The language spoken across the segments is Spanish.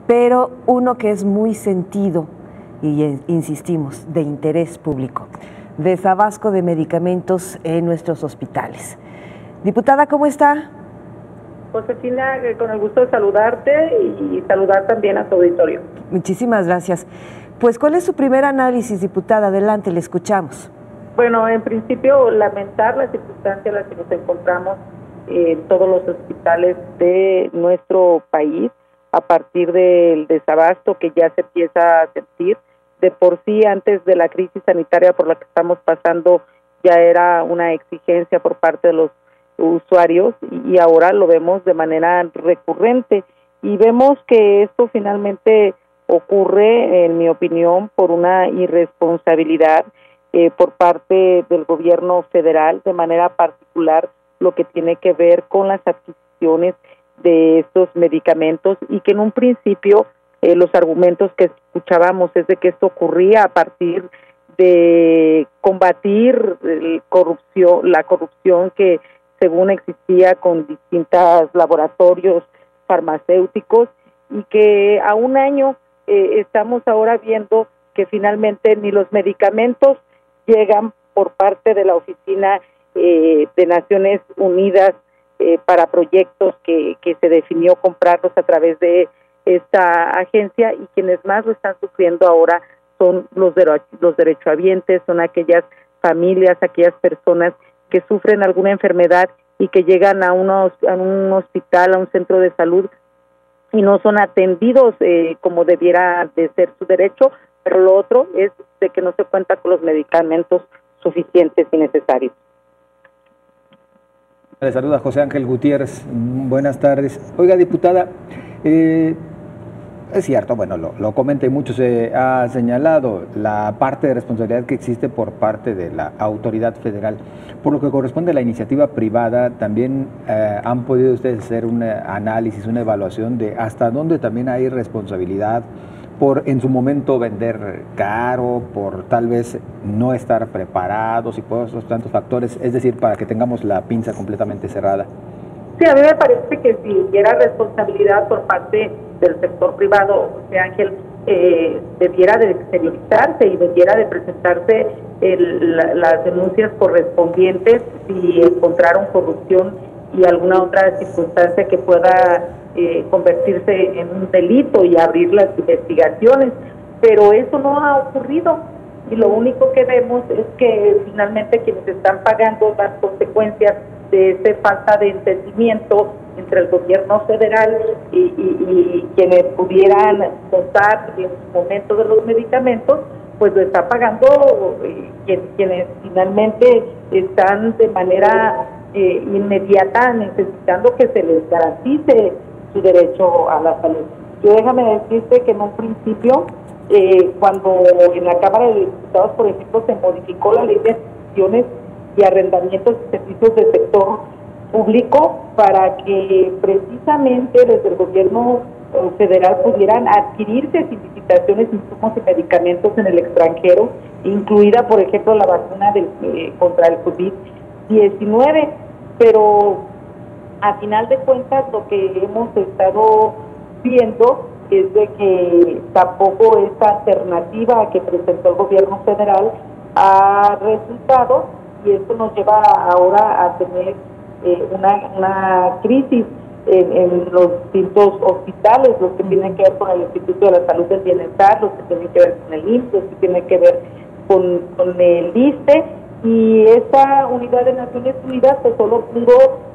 pero uno que es muy sentido y insistimos, de interés público: desabasto de medicamentos en nuestros hospitales. Diputada, ¿cómo está? Josefina, con el gusto de saludarte y saludar también a tu auditorio. Muchísimas gracias. Pues, ¿cuál es su primer análisis, diputada? Adelante, le escuchamos. Bueno, en principio, lamentar las circunstancias en las que nos encontramos en todos los hospitales de nuestro país a partir del desabasto que ya se empieza a sentir. De por sí, antes de la crisis sanitaria por la que estamos pasando, ya era una exigencia por parte de los usuarios y ahora lo vemos de manera recurrente y vemos que esto finalmente ocurre, en mi opinión, por una irresponsabilidad por parte del gobierno federal, de manera particular lo que tiene que ver con las adquisiciones de estos medicamentos, y que en un principio los argumentos que escuchábamos es de que esto ocurría a partir de combatir la corrupción que según existía con distintos laboratorios farmacéuticos, y que a un año estamos ahora viendo que finalmente ni los medicamentos llegan por parte de la Oficina de Naciones Unidas para proyectos que se definió comprarlos a través de esta agencia, y quienes más lo están sufriendo ahora son los derechohabientes, son aquellas familias, aquellas personas que sufren alguna enfermedad y que llegan a un hospital, a un centro de salud, y no son atendidos como debiera de ser su derecho, pero lo otro es de que no se cuenta con los medicamentos suficientes y necesarios. Le saluda José Ángel Gutiérrez. Buenas tardes. Oiga, diputada, es cierto, bueno, lo comenta y mucho se ha señalado la parte de responsabilidad que existe por parte de la autoridad federal. Por lo que corresponde a la iniciativa privada, también han podido ustedes hacer un análisis, una evaluación de hasta dónde también hay responsabilidad por en su momento vender caro, por tal vez no estar preparados y por esos tantos factores, es decir, para que tengamos la pinza completamente cerrada. Sí, a mí me parece que si hubiera responsabilidad por parte del sector privado, José Ángel, debiera de exteriorizarse y debiera de presentarse las denuncias correspondientes si encontraron corrupción y alguna otra circunstancia que pueda convertirse en un delito y abrir las investigaciones, pero eso no ha ocurrido, y lo único que vemos es que finalmente quienes están pagando las consecuencias de esa falta de entendimiento entre el gobierno federal y quienes pudieran contar en su momento de los medicamentos, pues lo está pagando quienes finalmente están de manera inmediata necesitando que se les garantice su derecho a la salud. Yo déjame decirte que en un principio, cuando en la Cámara de Diputados, por ejemplo, se modificó la ley de adquisiciones y arrendamientos de servicios del sector público para que precisamente desde el gobierno federal pudieran adquirirse sin licitaciones insumos y medicamentos en el extranjero, incluida, por ejemplo, la vacuna contra el COVID-19, pero a final de cuentas lo que hemos estado viendo es de que tampoco esta alternativa que presentó el gobierno federal ha resultado, y esto nos lleva ahora a tener una crisis en los distintos hospitales, los que tienen que ver con el Instituto de la Salud del Bienestar, los que tienen que ver con el IMSS, los que tienen que ver con el ISSSTE, y esta unidad de Naciones Unidas pues solo pudo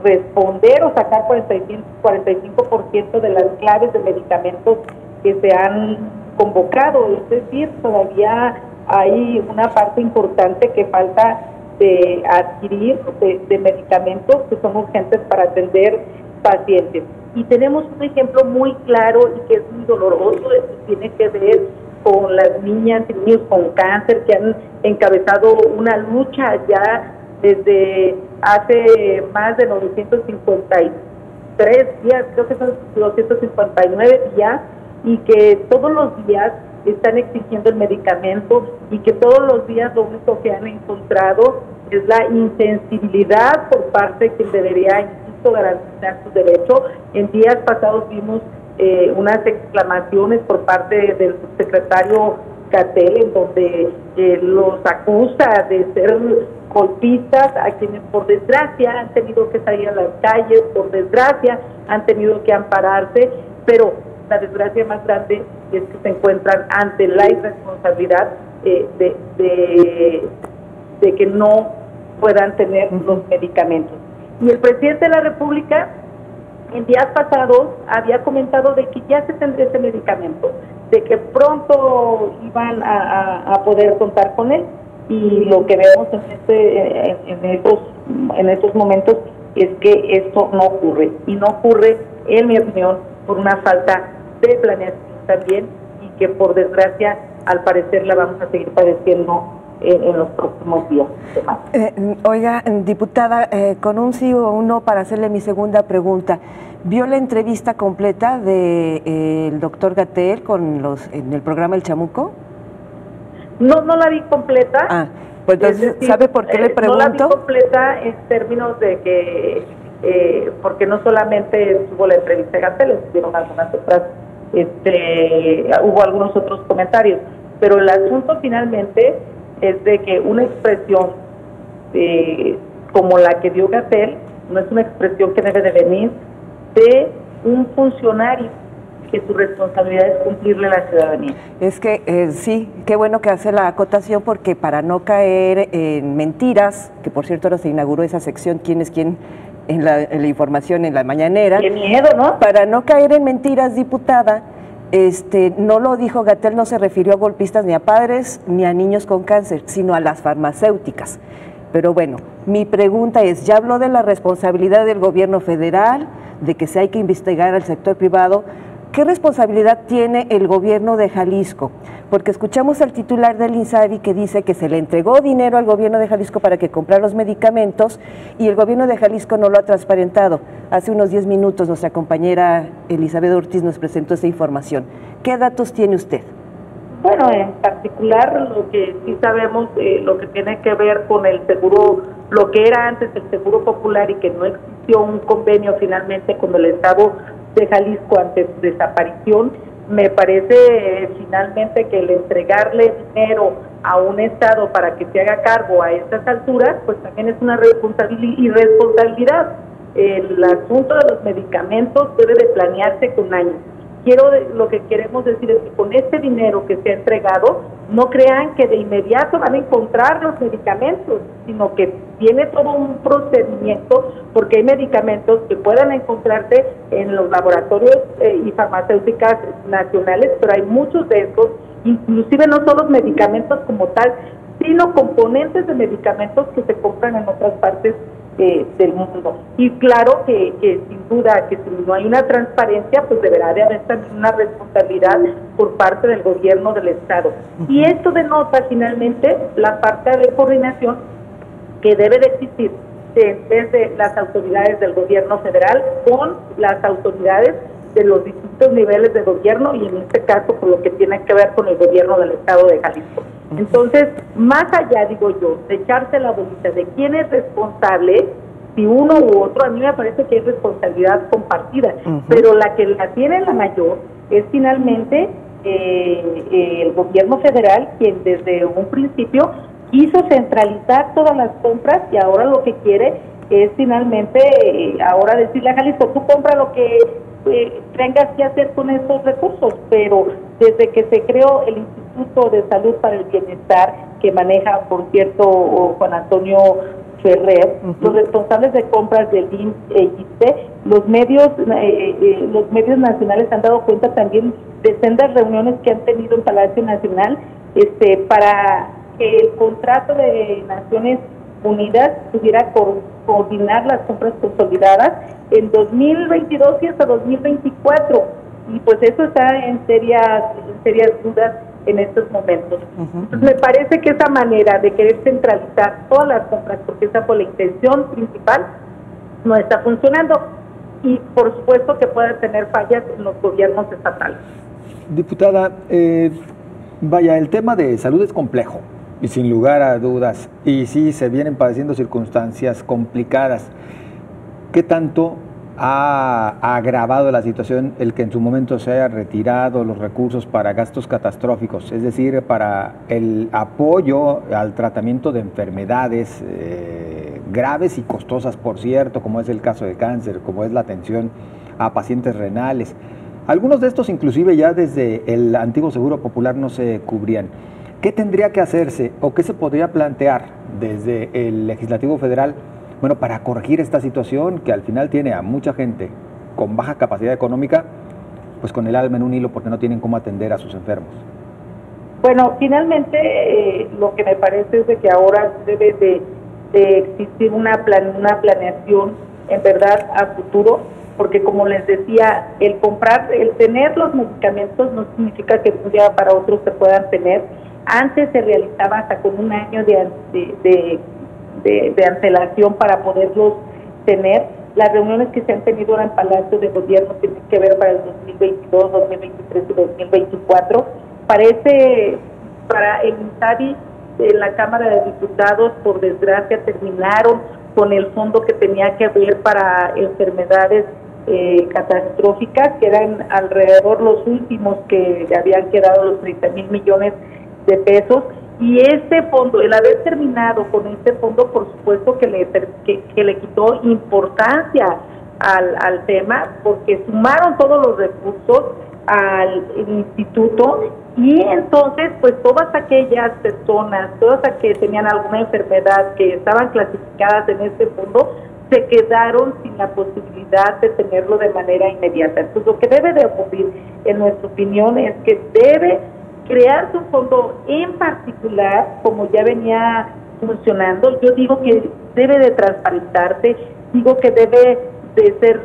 responder o sacar 45% de las claves de medicamentos que se han convocado, es decir, todavía hay una parte importante que falta de adquirir de medicamentos que son urgentes para atender pacientes. Y tenemos un ejemplo muy claro y que es muy doloroso, que tiene que ver con las niñas y niños con cáncer que han encabezado una lucha ya desde hace más de 953 días, creo que son 259 días, y que todos los días están exigiendo el medicamento, y que todos los días lo único que han encontrado es la insensibilidad por parte de quien debería justo garantizar su derecho. En días pasados vimos unas exclamaciones por parte del subsecretario Gatell, en donde los acusa de ser golpistas, a quienes por desgracia han tenido que salir a las calles, por desgracia han tenido que ampararse, pero la desgracia más grande es que se encuentran ante la irresponsabilidad de que no puedan tener los medicamentos. Y el presidente de la República en días pasados había comentado de que ya se tendría ese medicamento, de que pronto iban a poder contar con él, y lo que vemos en estos momentos es que esto no ocurre, y no ocurre, en mi opinión, por una falta de planeación también, y que por desgracia al parecer la vamos a seguir padeciendo en los próximos días. Oiga, diputada, con un sí o un no para hacerle mi segunda pregunta. ¿Vio la entrevista completa del doctor Gatell en el programa El Chamuco? No la vi completa. Ah, pues entonces, ¿sabe por qué le pregunto? No la vi completa en términos de que, porque no solamente tuvo la entrevista de Gatell, estuvieron algunas otras, hubo algunos otros comentarios, pero el asunto finalmente es de que una expresión como la que dio Gatell no es una expresión que debe de venir de un funcionario que su responsabilidad es cumplirle a la ciudadanía. Es que sí, qué bueno que hace la acotación, porque para no caer en mentiras, que por cierto ahora se inauguró esa sección ¿Quién es quién? En la información en la mañanera. Qué miedo, ¿no? Para no caer en mentiras, diputada, no lo dijo Gatell, no se refirió a golpistas ni a padres ni a niños con cáncer, sino a las farmacéuticas. Pero bueno, mi pregunta es, ya habló de la responsabilidad del gobierno federal, de que se hay que investigar al sector privado. ¿Qué responsabilidad tiene el gobierno de Jalisco? Porque escuchamos al titular del INSABI que dice que se le entregó dinero al gobierno de Jalisco para que comprara los medicamentos y el gobierno de Jalisco no lo ha transparentado. Hace unos 10 minutos nuestra compañera Elizabeth Ortiz nos presentó esa información. ¿Qué datos tiene usted? Bueno, en particular lo que sí sabemos, lo que tiene que ver con el seguro, lo que era antes el Seguro Popular y que no existió un convenio finalmente con el Estado de Jalisco ante su desaparición. Me parece finalmente que el entregarle dinero a un Estado para que se haga cargo a estas alturas, pues también es una irresponsabilidad. El asunto de los medicamentos debe de planearse con años. Lo que queremos decir es que con este dinero que se ha entregado, no crean que de inmediato van a encontrar los medicamentos, sino que tiene todo un procedimiento, porque hay medicamentos que puedan encontrarse en los laboratorios y farmacéuticas nacionales, pero hay muchos de estos, inclusive no son los medicamentos como tal, sino componentes de medicamentos que se compran en otras partes del mundo. Y claro que sin duda que si no hay una transparencia, pues deberá de haber también una responsabilidad por parte del gobierno del Estado. Y esto denota finalmente la falta de coordinación que debe de existir desde las autoridades del gobierno federal con las autoridades de los distintos niveles de gobierno, y en este caso con lo que tiene que ver con el gobierno del Estado de Jalisco. Entonces, más allá, digo yo, de echarse la bolita de quién es responsable, si uno u otro, a mí me parece que es responsabilidad compartida, pero la que la tiene la mayor es finalmente el gobierno federal, quien desde un principio quiso centralizar todas las compras, y ahora lo que quiere es finalmente ahora decirle a Jalisco, tú compra lo que tengas que hacer con esos recursos. Pero desde que se creó el Instituto de Salud para el Bienestar, que maneja, por cierto, Juan Antonio Ferrer, los responsables de compras del IMSS e ISSSTE, los medios nacionales han dado cuenta también de sendas reuniones que han tenido en Palacio Nacional para que el contrato de Naciones Unidas pudiera coordinar las compras consolidadas en 2022 y hasta 2024, y pues eso está en serias dudas en estos momentos. Entonces, me parece que esa manera de querer centralizar todas las compras, porque esa fue la intención principal, no está funcionando, y por supuesto que puede tener fallas en los gobiernos estatales. Diputada, vaya, el tema de salud es complejo y sin lugar a dudas, y sí se vienen padeciendo circunstancias complicadas. ¿qué tanto ha agravado la situación el que en su momento se haya retirado los recursos para gastos catastróficos, es decir, para el apoyo al tratamiento de enfermedades graves y costosas, por cierto, como es el caso de cáncer, como es la atención a pacientes renales? Algunos de estos inclusive ya desde el antiguo Seguro Popular no se cubrían. ¿Qué tendría que hacerse o qué se podría plantear desde el Legislativo Federal, bueno, para corregir esta situación que al final tiene a mucha gente con baja capacidad económica, pues con el alma en un hilo porque no tienen cómo atender a sus enfermos? Bueno, finalmente lo que me parece es de que ahora debe de existir una planeación en verdad a futuro, porque como les decía, el tener los medicamentos no significa que de un día para otro se puedan tener. Antes se realizaba hasta con un año de antelación para poderlos tener. Las reuniones que se han tenido ahora en Palacio de Gobierno tienen que ver para el 2022, 2023 y 2024. Parece para el INSABI en la Cámara de Diputados, por desgracia, terminaron con el fondo que tenía que ver para enfermedades catastróficas, que eran alrededor los últimos que habían quedado los 30,000 millones de pesos. Y este fondo, el haber terminado con este fondo, por supuesto que le quitó importancia al tema, porque sumaron todos los recursos al instituto, y entonces pues todas aquellas personas, todas las que tenían alguna enfermedad que estaban clasificadas en este fondo, se quedaron sin la posibilidad de tenerlo de manera inmediata. Entonces lo que debe de ocurrir, en nuestra opinión, es que debe crearse un fondo en particular, como ya venía funcionando. Yo digo que debe de transparentarse, digo que debe de ser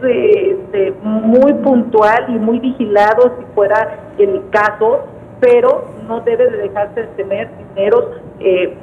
muy puntual y muy vigilado si fuera el caso, pero no debe de dejarse de tener dineros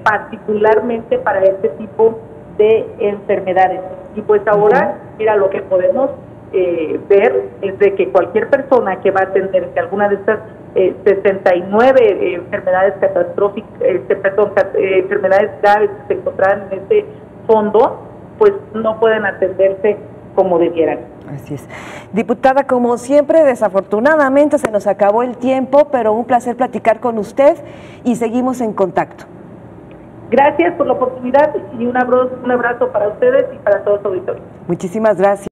particularmente para este tipo de enfermedades. Y pues ahora, mira, lo que podemos ver es de que cualquier persona que va a atenderse alguna de estas 69 enfermedades catastróficas, enfermedades graves que se encontraran en este fondo, pues no pueden atenderse como debieran. Así es. Diputada, como siempre, desafortunadamente se nos acabó el tiempo, pero un placer platicar con usted y seguimos en contacto. Gracias por la oportunidad y un abrazo para ustedes y para todo su auditorio. Muchísimas gracias.